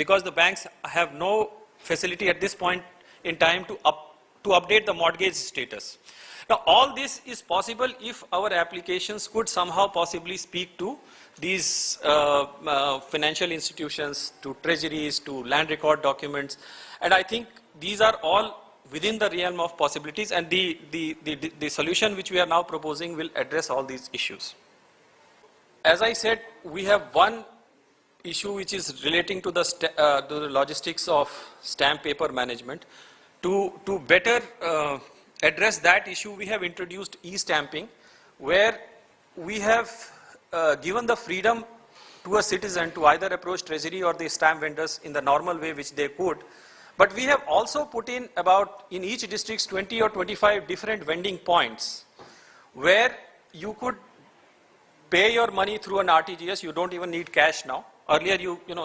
because the banks have no facility at this point in time to update the mortgage status. Now, all this is possible if our applications could somehow possibly speak to these financial institutions, to treasuries, to land record documents, and I think these are all within the realm of possibilities, and the solution which we are now proposing will address all these issues. As I said, we have one issue which is relating to the logistics of stamp paper management. To better address that issue, we have introduced e-stamping, where we have given the freedom to a citizen to either approach treasury or the stamp vendors in the normal way which they could. But we have also put in in each district 20 or 25 different vending points where you could pay your money through an RTGS. You don't even need cash now. Earlier,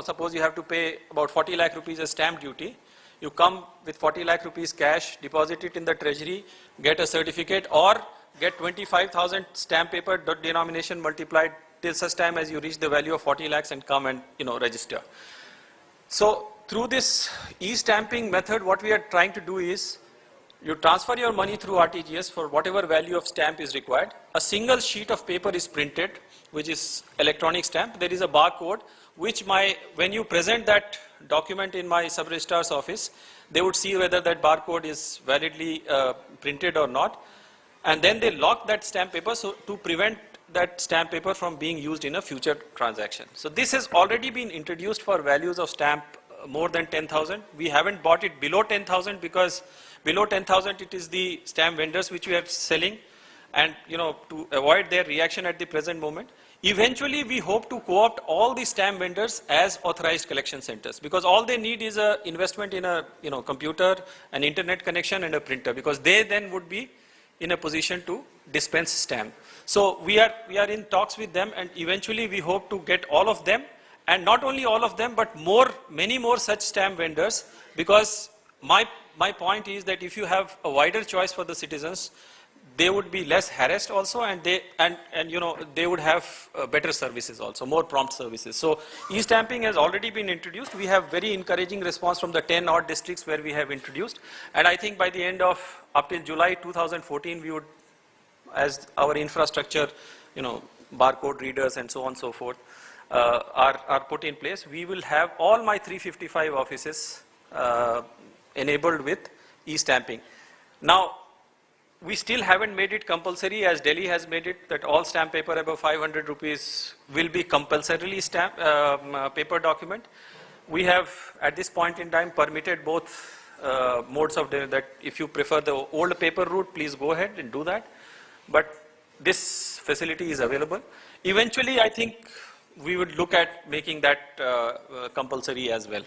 suppose you have to pay about 40 lakh rupees as stamp duty. You come with 40 lakh rupees cash, deposit it in the treasury, get a certificate, or get 25,000 stamp paper denomination multiplied till such time as you reach the value of 40 lakhs and come and register. So through this e-stamping method, what we are trying to do is you transfer your money through RTGS for whatever value of stamp is required. A single sheet of paper is printed, which is electronic stamp. There is a barcode, which when you present that document in my sub-registrar's office, they would see whether that barcode is validly printed or not. And then they lock that stamp paper so to prevent that stamp paper from being used in a future transaction. So this has already been introduced for values of stamp more than 10,000. We haven't bought it below 10,000 because below 10,000 it is the stamp vendors which we are selling, and to avoid their reaction at the present moment. Eventually, we hope to co-opt all the stamp vendors as authorized collection centers, because all they need is an investment in a computer, an internet connection, and a printer, because they then would be in a position to dispense stamp. So we are in talks with them, and eventually we hope to get all of them, and not only all of them, but many more such stamp vendors, because my point is that if you have a wider choice for the citizens, they would be less harassed also, and they would have better services also, more prompt services. So e-stamping has already been introduced. We have very encouraging response from the 10 odd districts where we have introduced, and I think by the end of up till July 2014, we would, as our infrastructure, barcode readers and so on and so forth are put in place, we will have all my 355 offices enabled with e-stamping. Now, we still haven't made it compulsory, as Delhi has made it, that all stamp paper above 500 rupees will be compulsorily paper document. We have, at this point in time, permitted both modes of that. If you prefer the old paper route, please go ahead and do that. But this facility is available. Eventually, I think we would look at making that compulsory as well.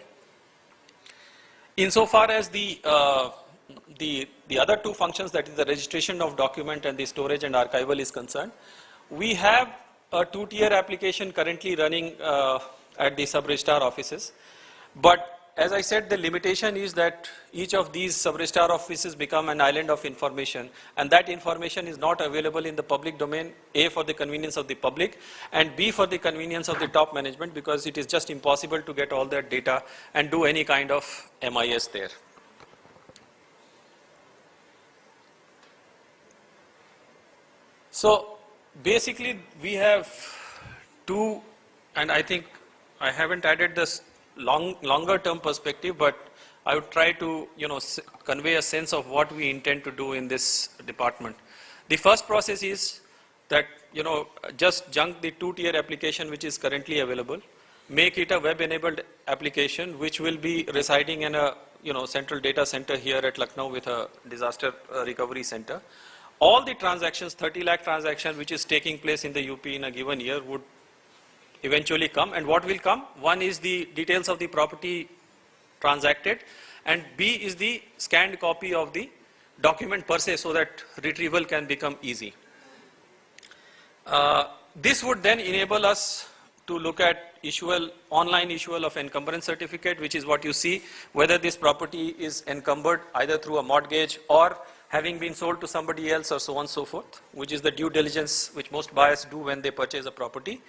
Insofar as the other two functions, that is the registration of document and the storage and archival is concerned, we have a two-tier application currently running at the sub-registrar offices. But as I said, the limitation is that each of these sub-registrar offices become an island of information, and that information is not available in the public domain, A, for the convenience of the public, and B, for the convenience of the top management, because it is just impossible to get all that data and do any kind of MIS there. So basically we have two, and I think I haven't added this longer term perspective, but I would try to convey a sense of what we intend to do in this department. The first process is that just junk the two-tier application which is currently available, make it a web-enabled application which will be residing in a central data center here at Lucknow with a disaster recovery center. All the transactions, 30 lakh transactions which is taking place in the UP in a given year would eventually come. And what will come? One is the details of the property transacted, and B is the scanned copy of the document per se, so that retrieval can become easy. This would then enable us to look at online issual of encumbrance certificate, which is what you see, whether this property is encumbered either through a mortgage or having been sold to somebody else, or so on and so forth, which is the due diligence which most buyers do when they purchase a property.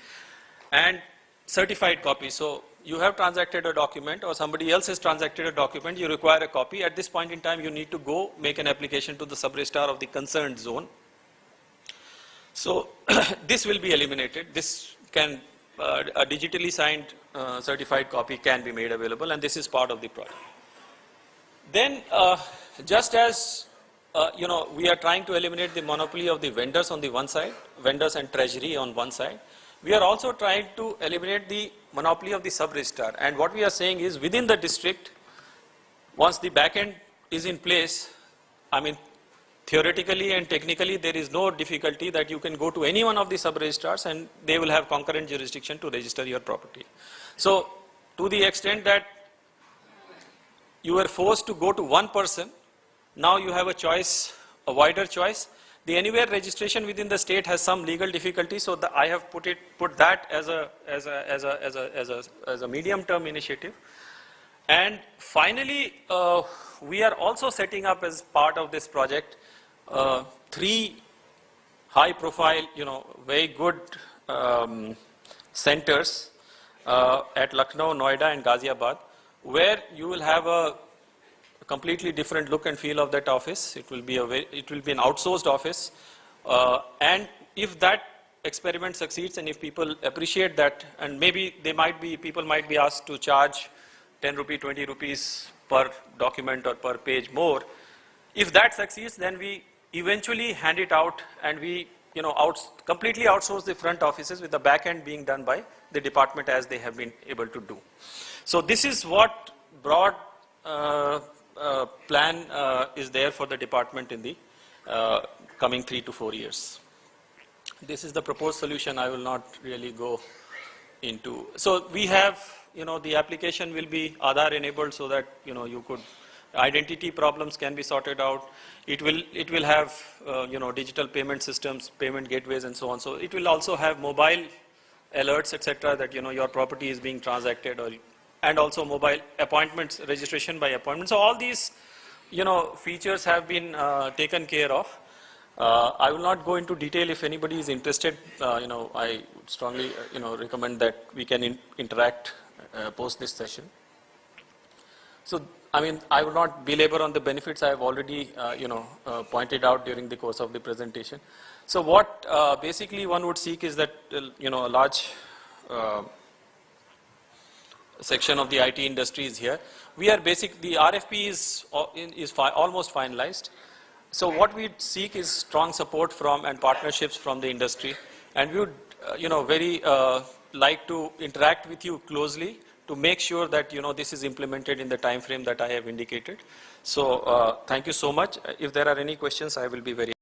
And certified copy. So you have transacted a document or somebody else has transacted a document, you require a copy. At this point in time, you need to go make an application to the sub-registrar of the concerned zone. So this will be eliminated. This can, a digitally signed certified copy can be made available, and this is part of the project. Then, just as we are trying to eliminate the monopoly of the vendors on the one side, vendors and treasury on one side, we are also trying to eliminate the monopoly of the sub-registrar. And what we are saying is, within the district, once the back end is in place, I mean, theoretically and technically, there is no difficulty that you can go to any one of the sub-registrars and they will have concurrent jurisdiction to register your property. So, to the extent that you were forced to go to one person, now you have a choice, a wider choice. The anywhere registration within the state has some legal difficulty, so I have put that as a medium-term initiative. And finally, we are also setting up as part of this project 3 high-profile, very good centers at Lucknow, Noida, and Ghaziabad, where you will have a completely different look and feel of that office. It will be an outsourced office, and if that experiment succeeds, and if people appreciate that, and maybe people might be asked to charge 10 rupee, 20 rupees per document or per page more. If that succeeds, then we eventually hand it out, and we completely outsource the front offices, with the back end being done by the department as they have been able to do. So this is what broad plan is there for the department in the coming 3 to 4 years. This is the proposed solution. I will not really go into. So we have, the application will be Aadhaar enabled, so that you could, identity problems can be sorted out. It will have digital payment systems, payment gateways, and so on. So it will also have mobile alerts, etc., that your property is being transacted, and also mobile appointments, registration by appointment. So all these features have been taken care of. I will not go into detail. If anybody is interested, I strongly recommend that we can interact post this session. So I mean, I will not belabor on the benefits. I have already pointed out during the course of the presentation. So what basically one would seek is that a large section of the IT industry is here. The RFP is almost finalized. So what we seek is strong support from and partnerships from the industry, and we would very like to interact with you closely to make sure that this is implemented in the time frame that I have indicated. So thank you so much. If there are any questions, I will be very